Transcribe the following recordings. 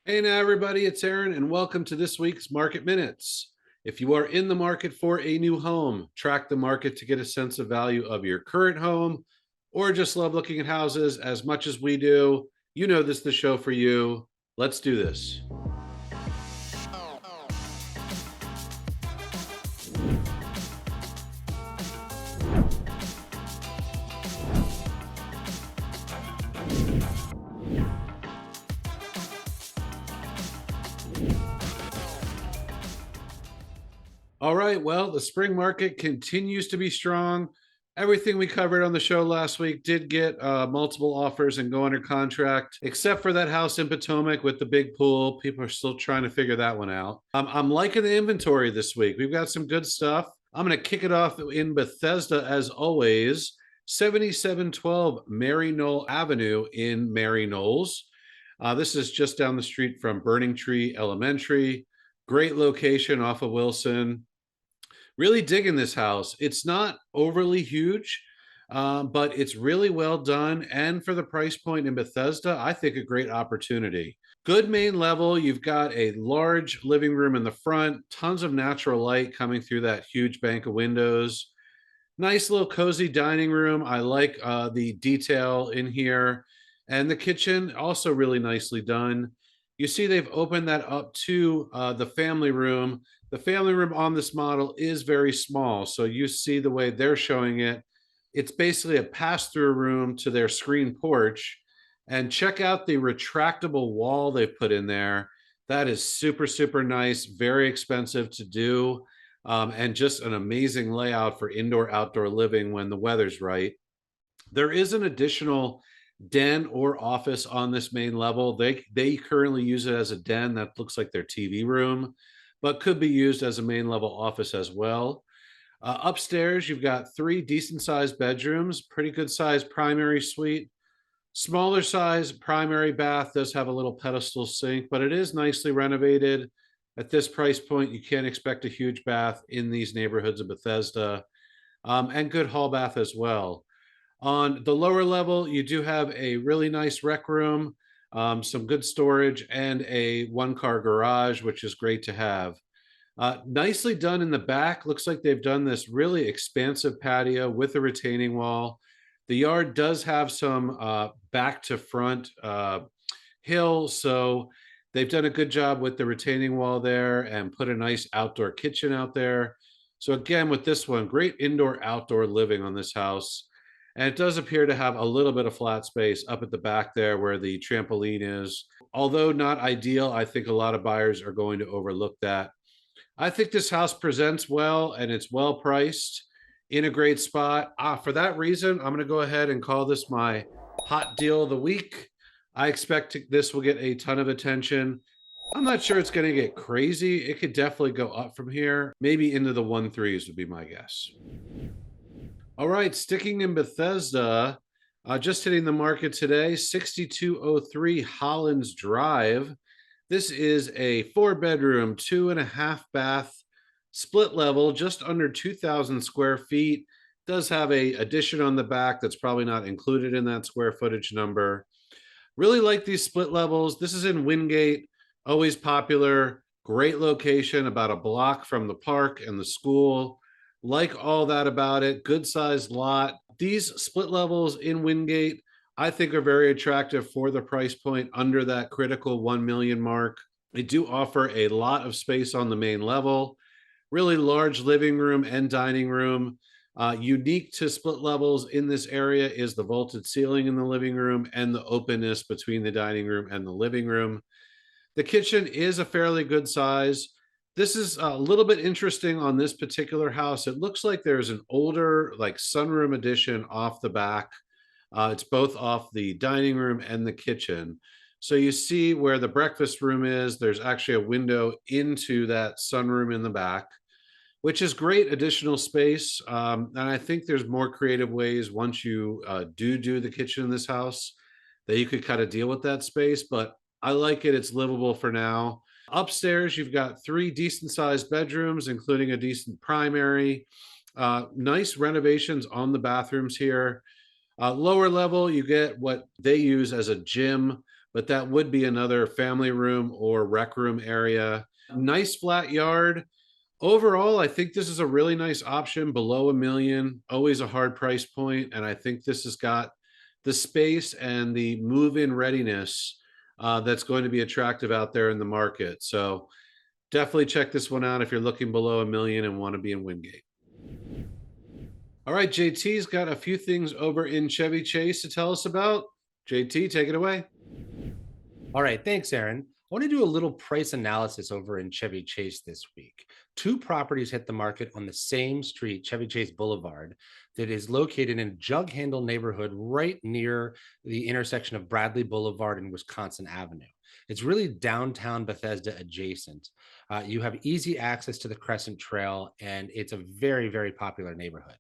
Hey now, everybody, it's Aaron, and welcome to this week's Market Minutes. If you are in the market for a new home, track the market to get a sense of value of your current home, or just love looking at houses as much as we do, you know this is the show for you. Let's do this. All right, well, the spring market continues to be strong. Everything we covered on the show last week did get multiple offers and go under contract, except for that house in Potomac with the big pool. People are still trying to figure that one out. I'm liking the inventory this week. We've got some good stuff. I'm going to kick it off in Bethesda, as always, 7712 Mary Knoll Avenue in Mary Knowles. This is just down the street from Burning Tree Elementary. Great location off of Wilson. Really digging this house. It's not overly huge, but it's really well done. And for the price point in Bethesda, I think a great opportunity. Good main level. You've got a large living room in the front, tons of natural light coming through that huge bank of windows. Nice little cozy dining room. I like the detail in here. And the kitchen, also really nicely done. You see, they've opened that up to the family room. The family room on this model is very small. So you see the way they're showing it. It's basically a pass-through room to their screen porch. And check out the retractable wall they've put in there. That is super, super nice, very expensive to do, and just an amazing layout for indoor outdoor living when the weather's right. There is an additional den or office on this main level. They currently use it as a den that looks like their TV room, but could be used as a main level office as well. Upstairs, you've got three decent sized bedrooms, pretty good sized primary suite. Smaller size primary bath does have a little pedestal sink, but it is nicely renovated. At this price point, you can't expect a huge bath in these neighborhoods of Bethesda, and good hall bath as well. On the lower level, you do have a really nice rec room, some good storage, and a one-car garage, which is great to have. Nicely done in the back. Looks like they've done this really expansive patio with a retaining wall. The yard does have some back to front hill, so they've done a good job with the retaining wall there and put a nice outdoor kitchen out there. So again, with this one, great indoor outdoor living on this house. And it does appear to have a little bit of flat space up at the back there where the trampoline is. Although not ideal, I think a lot of buyers are going to overlook that. I think this house presents well and it's well priced in a great spot. For that reason, I'm going to go ahead and call this my hot deal of the week. I expect this will get a ton of attention. I'm not sure it's going to get crazy. It could definitely go up from here, maybe into the 1.3s would be my guess. All right, sticking in Bethesda, just hitting the market today, 6203 Hollins Drive. This is a 4-bedroom, 2.5 bath, split level, just under 2,000 square feet. Does have a addition on the back that's probably not included in that square footage number. Really like these split levels. This is in Wingate, always popular. Great location, about a block from the park and the school. Like all that about it. Good sized lot. These split levels in Wingate, I think, are very attractive for the price point under that critical 1 million mark. They do offer a lot of space on the main level, really large living room and dining room. Unique to split levels in this area is the vaulted ceiling in the living room and the openness between the dining room and the living room. The kitchen is a fairly good size. This is a little bit interesting on this particular house. It looks like there's an older, like sunroom addition off the back. It's both off the dining room and the kitchen. So you see where the breakfast room is, there's actually a window into that sunroom in the back, which is great additional space. And I think there's more creative ways once you do the kitchen in this house that you could kind of deal with that space. But I like it. It's livable for now. Upstairs, you've got 3 decent sized bedrooms, including a decent primary. Nice renovations on the bathrooms here. Lower level, you get what they use as a gym, but that would be another family room or rec room area. Nice flat yard. Overall, I think this is a really nice option below $1 million, always a hard price point, and I think this has got the space and the move-in readiness that's going to be attractive out there in the market. So definitely check this one out if you're looking below $1 million and want to be in Wingate. All right, JT's got a few things over in Chevy Chase to tell us about. JT, take it away. All right, thanks, Aaron. I want to do a little price analysis over in Chevy Chase this week. Two properties hit the market on the same street, Chevy Chase Boulevard, that is located in a Jug Handle neighborhood right near the intersection of Bradley Boulevard and Wisconsin Avenue. It's really downtown Bethesda adjacent. You have easy access to the Crescent Trail, and it's a very, very popular neighborhood.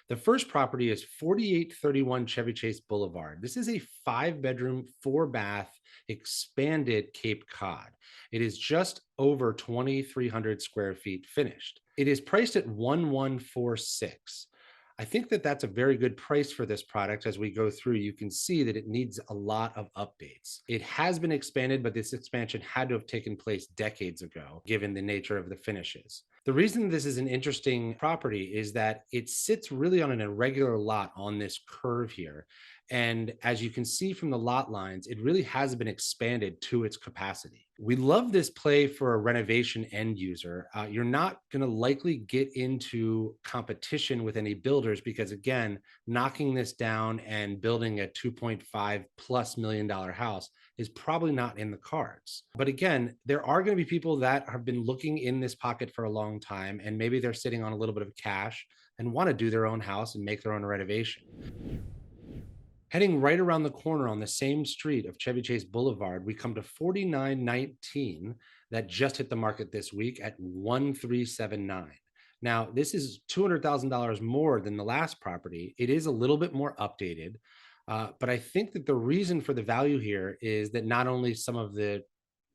The first property is 4831 Chevy Chase Boulevard. This is a 5-bedroom, 4-bath expanded Cape Cod. It is just over 2,300 square feet finished. It is priced at 1146. I think that that's a very good price for this product. As we go through, you can see that it needs a lot of updates. It has been expanded, but this expansion had to have taken place decades ago, given the nature of the finishes. The reason this is an interesting property is that it sits really on an irregular lot on this curve here. And as you can see from the lot lines, it really has been expanded to its capacity. We love this play for a renovation end user. You're not going to likely get into competition with any builders because, again, knocking this down and building a $2.5+ million house is probably not in the cards. But again, there are going to be people that have been looking in this pocket for a long time, and maybe they're sitting on a little bit of cash and want to do their own house and make their own renovation. Heading right around the corner on the same street of Chevy Chase Boulevard, we come to 4919 that just hit the market this week at 1379. Now, this is $200,000 more than the last property. It is a little bit more updated, but I think that the reason for the value here is that not only some of the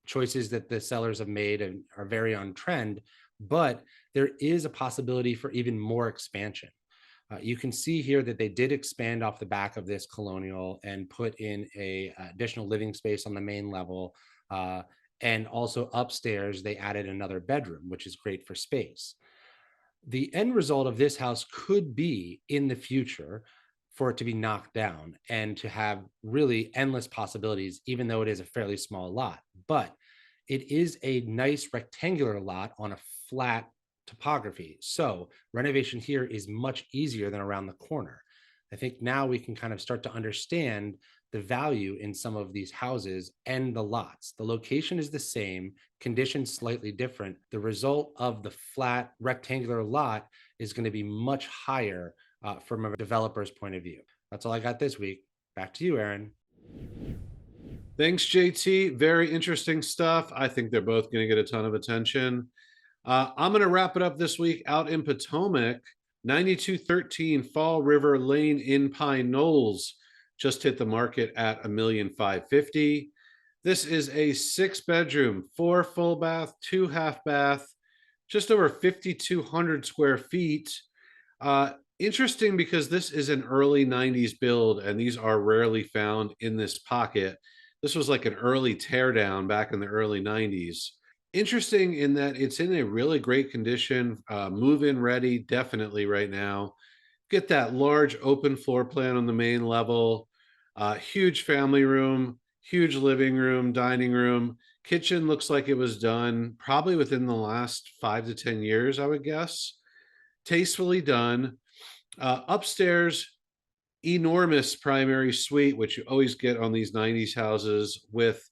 choices that the sellers have made and are very on trend, but there is a possibility for even more expansion. You can see here that they did expand off the back of this colonial and put in a additional living space on the main level. And also upstairs, they added another bedroom, which is great for space. The end result of this house could be in the future for it to be knocked down and to have really endless possibilities, even though it is a fairly small lot. But it is a nice rectangular lot on a flat topography. So renovation here is much easier than around the corner. I think now we can kind of start to understand the value in some of these houses and the lots. The location is the same, conditions slightly different. The result of the flat rectangular lot is going to be much higher from a developer's point of view. That's all I got this week. Back to you, Aaron. Thanks, JT. Very interesting stuff. I think they're both going to get a ton of attention. I'm going to wrap it up this week out in Potomac. 9213 Fall River Lane in Pine Knolls just hit the market at $1,550,000. This is a 6-bedroom, 4 full bath, 2 half bath, just over 5,200 square feet. Interesting because this is an early 90s build, and these are rarely found in this pocket. This was like an early teardown back in the early 90s. Interesting in that it's in a really great condition, move-in ready, definitely right now. Get that large open floor plan on the main level, huge family room, huge living room, dining room. Kitchen looks like it was done probably within the last 5 to 10 years, I would guess. Tastefully done. Upstairs, enormous primary suite, which you always get on these 90s houses, with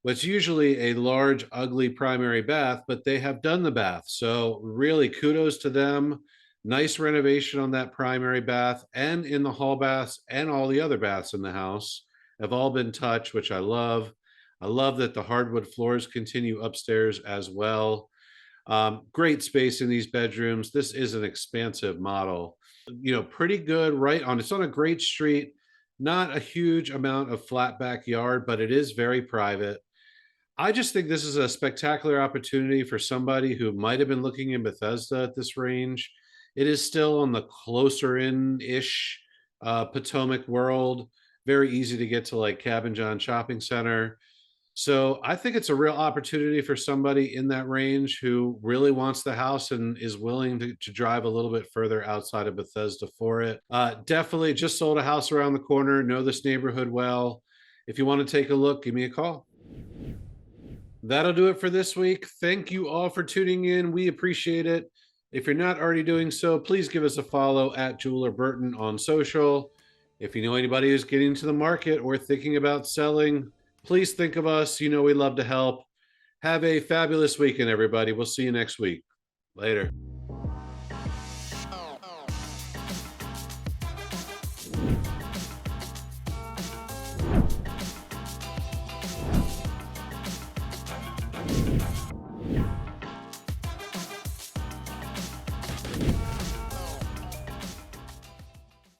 what's usually a large, ugly primary bath, but they have done the bath. So really kudos to them. Nice renovation on that primary bath, and in the hall baths and all the other baths in the house have all been touched, which I love. I love that the hardwood floors continue upstairs as well. Great space in these bedrooms. This is an expansive model. Pretty good, right on. It's on a great street, not a huge amount of flat backyard, but it is very private. I just think this is a spectacular opportunity for somebody who might have been looking in Bethesda at this range. It is still on the closer in-ish Potomac world. very easy to get to like Cabin John Shopping Center. So I think it's a real opportunity for somebody in that range who really wants the house and is willing to drive a little bit further outside of Bethesda for it. Definitely just sold a house around the corner, know this neighborhood well. If you want to take a look, give me a call. That'll do it for this week. Thank you all for tuning in. We appreciate it. If you're not already doing so, please give us a follow at Jeweler Burton on social. If you know anybody who's getting into the market or thinking about selling, please think of us. You know, we love to help. Have a fabulous weekend, everybody. We'll see you next week. Later.